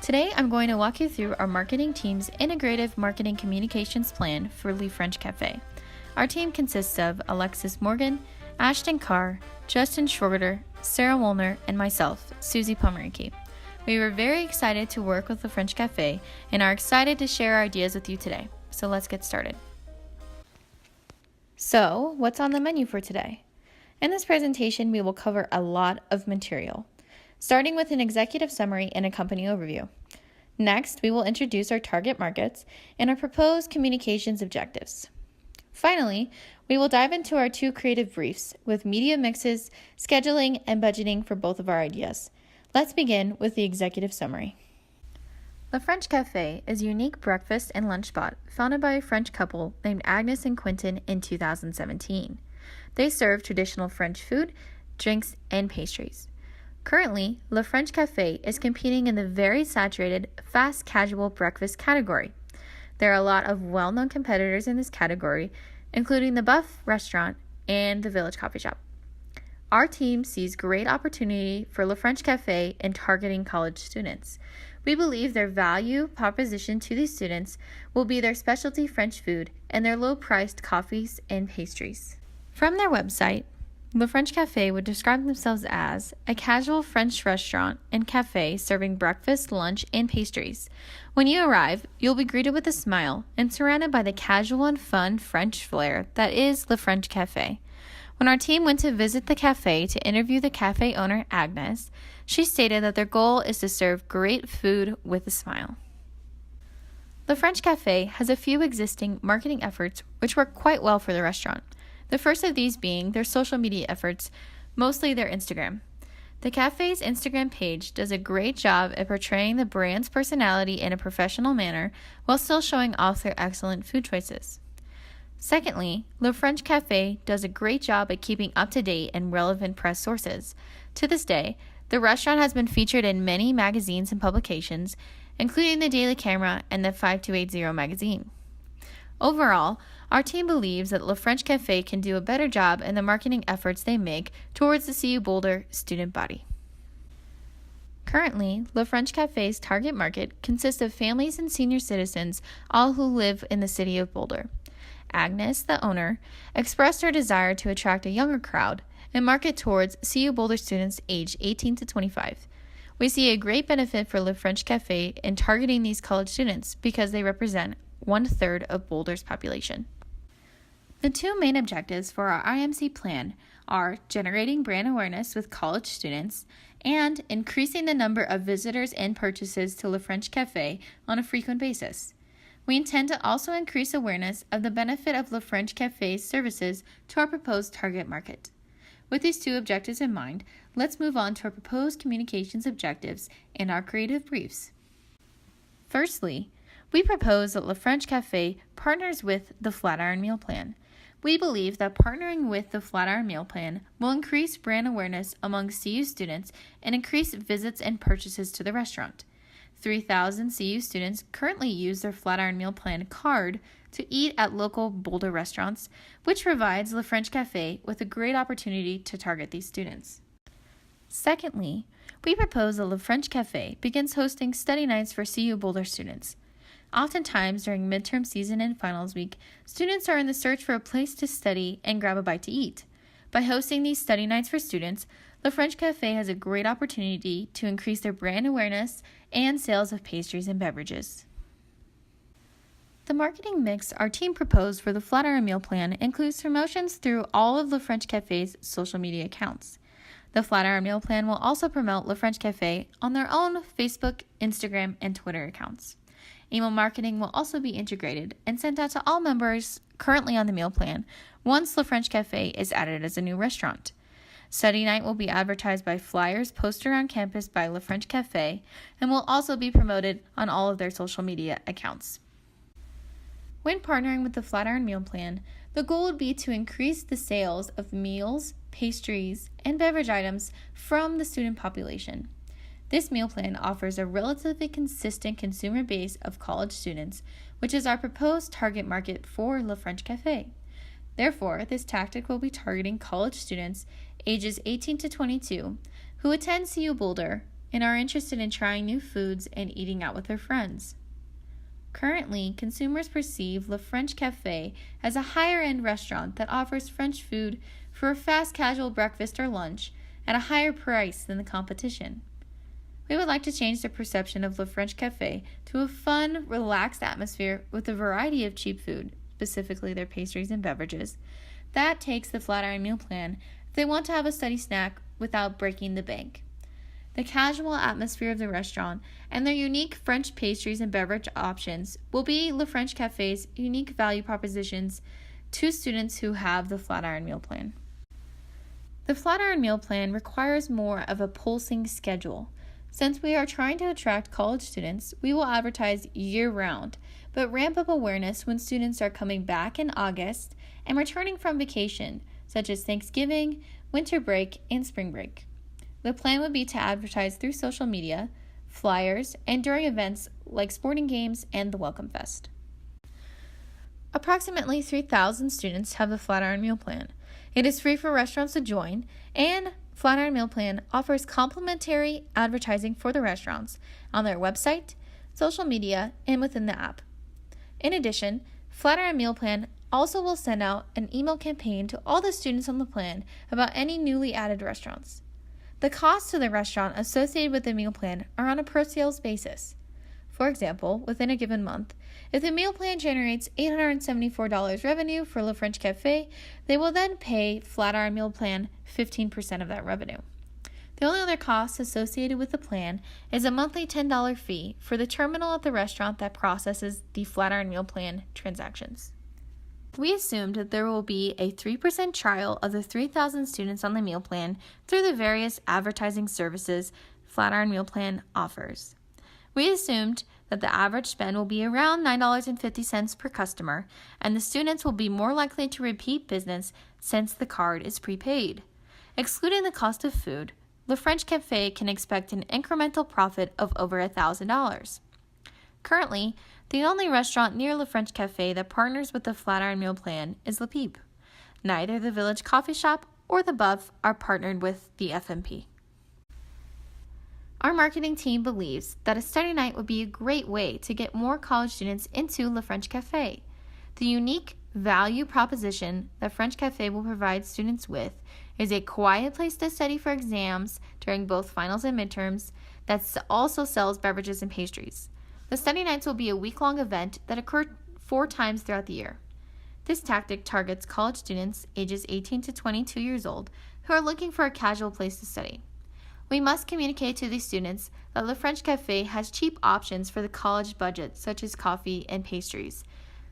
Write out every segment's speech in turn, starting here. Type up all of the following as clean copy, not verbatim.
Today, I'm going to walk you through our marketing team's integrative marketing communications plan for Le French Cafe. Our team consists of Alexis Morgan, Ashton Carr, Justin Schroeder, Sarah Wollner, and myself, Susie Pomeranke. We were very excited to work with Le French Cafe and are excited to share our ideas with you today. So let's get started. So, what's on the menu for today? In this presentation, we will cover a lot of material, starting with an executive summary and a company overview. Next, we will introduce our target markets and our proposed communications objectives. Finally, we will dive into our two creative briefs with media mixes, scheduling, and budgeting for both of our ideas. Let's begin with the executive summary. Le French Cafe is a unique breakfast and lunch spot founded by a French couple named Agnes and Quentin in 2017. They serve traditional French food, drinks, and pastries. Currently, Le French Cafe is competing in the very saturated, fast casual breakfast category. There are a lot of well-known competitors in this category, including the Buff Restaurant and the Village Coffee Shop. Our team sees great opportunity for Le French Cafe in targeting college students. We believe their value proposition to these students will be their specialty French food and their low-priced coffees and pastries. From their website, Le French Cafe would describe themselves as a casual French restaurant and cafe serving breakfast, lunch, and pastries. When you arrive, you'll be greeted with a smile and surrounded by the casual and fun French flair that is Le French Cafe. When our team went to visit the cafe to interview the cafe owner, Agnes, she stated that their goal is to serve great food with a smile. Le French Cafe has a few existing marketing efforts which work quite well for the restaurant. The first of these being their social media efforts, mostly their Instagram. The cafe's Instagram page does a great job at portraying the brand's personality in a professional manner while still showing off their excellent food choices. Secondly, Le French Cafe does a great job at keeping up to date and relevant press sources. To this day, the restaurant has been featured in many magazines and publications, including the Daily Camera and the 5280 magazine. Overall, our team believes that Le French Cafe can do a better job in the marketing efforts they make towards the CU Boulder student body. Currently, Le French Cafe's target market consists of families and senior citizens, all who live in the city of Boulder. Agnes, the owner, expressed her desire to attract a younger crowd and market towards CU Boulder students aged 18 to 25. We see a great benefit for Le French Cafe in targeting these college students because they represent 1/3 of Boulder's population. The two main objectives for our IMC plan are generating brand awareness with college students and increasing the number of visitors and purchases to Le French Cafe on a frequent basis. We intend to also increase awareness of the benefit of Le French Cafe's services to our proposed target market. With these two objectives in mind, let's move on to our proposed communications objectives and our creative briefs. Firstly, we propose that Le French Cafe partners with the Flatiron Meal Plan. We believe that partnering with the Flatiron Meal Plan will increase brand awareness among CU students and increase visits and purchases to the restaurant. 3,000 CU students currently use their Flatiron Meal Plan card to eat at local Boulder restaurants, which provides Le French Cafe with a great opportunity to target these students. Secondly, we propose that Le French Cafe begins hosting study nights for CU Boulder students. Oftentimes, during midterm season and finals week, students are in the search for a place to study and grab a bite to eat. By hosting these study nights for students, Le French Cafe has a great opportunity to increase their brand awareness and sales of pastries and beverages. The marketing mix our team proposed for the Flatiron Meal Plan includes promotions through all of Le French Cafe's social media accounts. The Flatiron Meal Plan will also promote Le French Cafe on their own Facebook, Instagram, and Twitter accounts. Email marketing will also be integrated and sent out to all members currently on the meal plan once Le French Cafe is added as a new restaurant. Study night will be advertised by flyers posted around campus by Le French Cafe and will also be promoted on all of their social media accounts. When partnering with the Flatiron Meal Plan, the goal would be to increase the sales of meals, pastries, and beverage items from the student population. This meal plan offers a relatively consistent consumer base of college students, which is our proposed target market for Le French Cafe. Therefore, this tactic will be targeting college students ages 18 to 22 who attend CU Boulder and are interested in trying new foods and eating out with their friends. Currently, consumers perceive Le French Café as a higher-end restaurant that offers French food for a fast casual breakfast or lunch at a higher price than the competition. We would like to change the perception of Le French Café to a fun, relaxed atmosphere with a variety of cheap food, specifically their pastries and beverages, that takes the Flatiron Meal Plan if they want to have a study snack without breaking the bank. The casual atmosphere of the restaurant and their unique French pastries and beverage options will be Le French Café's unique value propositions to students who have the Flatiron Meal Plan. The Flatiron Meal Plan requires more of a pulsing schedule. Since we are trying to attract college students, we will advertise year-round, but ramp up awareness when students are coming back in August and returning from vacation, such as Thanksgiving, winter break, and spring break. The plan would be to advertise through social media, flyers, and during events like sporting games and the Welcome Fest. Approximately 3,000 students have the Flatiron Meal Plan. It is free for restaurants to join, and Flatiron Meal Plan offers complimentary advertising for the restaurants on their website, social media, and within the app. In addition, Flatiron Meal Plan also will send out an email campaign to all the students on the plan about any newly added restaurants. The costs to the restaurant associated with the meal plan are on a per sales basis. For example, within a given month, if the meal plan generates $874 revenue for Le French Café, they will then pay Flatiron Meal Plan 15% of that revenue. The only other cost associated with the plan is a monthly $10 fee for the terminal at the restaurant that processes the Flatiron Meal Plan transactions. We assumed that there will be a 3% trial of the 3,000 students on the meal plan through the various advertising services Flatiron Meal Plan offers. We assumed that the average spend will be around $9.50 per customer, and the students will be more likely to repeat business since the card is prepaid. Excluding the cost of food, Le French Café can expect an incremental profit of over $1,000. Currently, the only restaurant near Le French Café that partners with the Flatiron Meal Plan is Le Peep. Neither the Village Coffee Shop or the Buff are partnered with the FMP. Our marketing team believes that a study night would be a great way to get more college students into Le French Café. The unique value proposition that French Café will provide students with is a quiet place to study for exams during both finals and midterms that also sells beverages and pastries. The study nights will be a week-long event that occur 4 times throughout the year. This tactic targets college students ages 18 to 22 years old who are looking for a casual place to study. We must communicate to these students that Le French Café has cheap options for the college budget, such as coffee and pastries.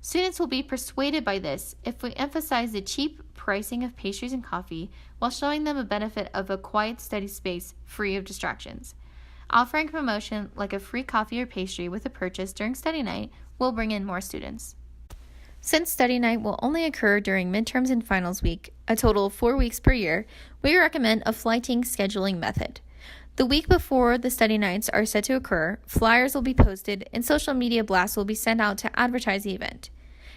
Students will be persuaded by this if we emphasize the cheap pricing of pastries and coffee while showing them a benefit of a quiet study space free of distractions. Offering a promotion like a free coffee or pastry with a purchase during study night will bring in more students. Since study night will only occur during midterms and finals week, a total of 4 weeks per year, we recommend a flighting scheduling method. The week before the study nights are set to occur, flyers will be posted and social media blasts will be sent out to advertise the event.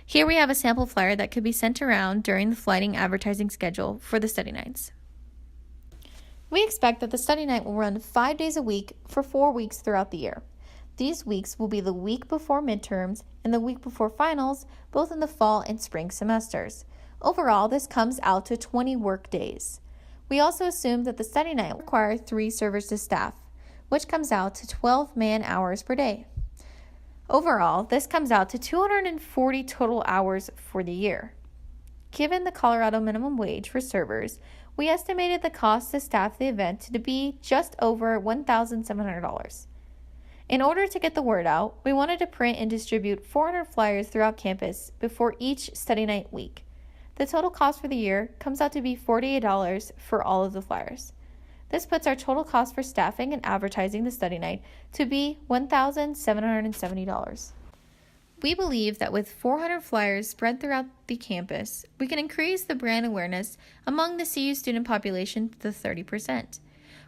Here we have a sample flyer that could be sent around during the flighting advertising schedule for the study nights. We expect that the study night will run 5 days a week for 4 weeks throughout the year. These weeks will be the week before midterms and the week before finals, both in the fall and spring semesters. Overall, this comes out to 20 work days. We also assume that the study night will require 3 servers to staff, which comes out to 12 man-hours per day. Overall, this comes out to 240 total hours for the year. Given the Colorado minimum wage for servers, we estimated the cost to staff the event to be just over $1,700. In order to get the word out, we wanted to print and distribute 400 flyers throughout campus before each study night week. The total cost for the year comes out to be $48 for all of the flyers. This puts our total cost for staffing and advertising the study night to be $1,770. We believe that with 400 flyers spread throughout the campus, we can increase the brand awareness among the CU student population to 30%.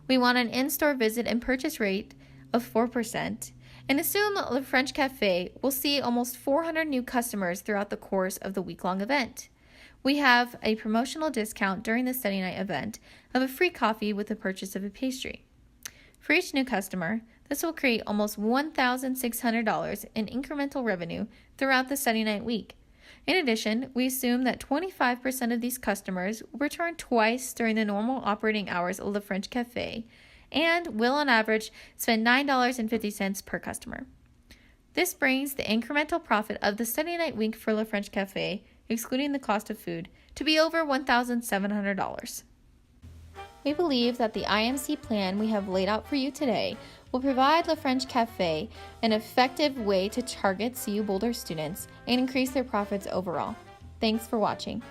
We want an in-store visit and purchase rate of 4%, and assume Le French Café will see almost 400 new customers throughout the course of the week-long event. We have a promotional discount during the study night event of a free coffee with the purchase of a pastry. For each new customer, this will create almost $1,600 in incremental revenue throughout the study night week. In addition, we assume that 25% of these customers will return twice during the normal operating hours of Le French Cafe and will on average spend $9.50 per customer. This brings the incremental profit of the study night week for Le French Cafe, excluding the cost of food, to be over $1,700. We believe that the IMC plan we have laid out for you today will provide Le French Cafe an effective way to target CU Boulder students and increase their profits overall. Thanks for watching.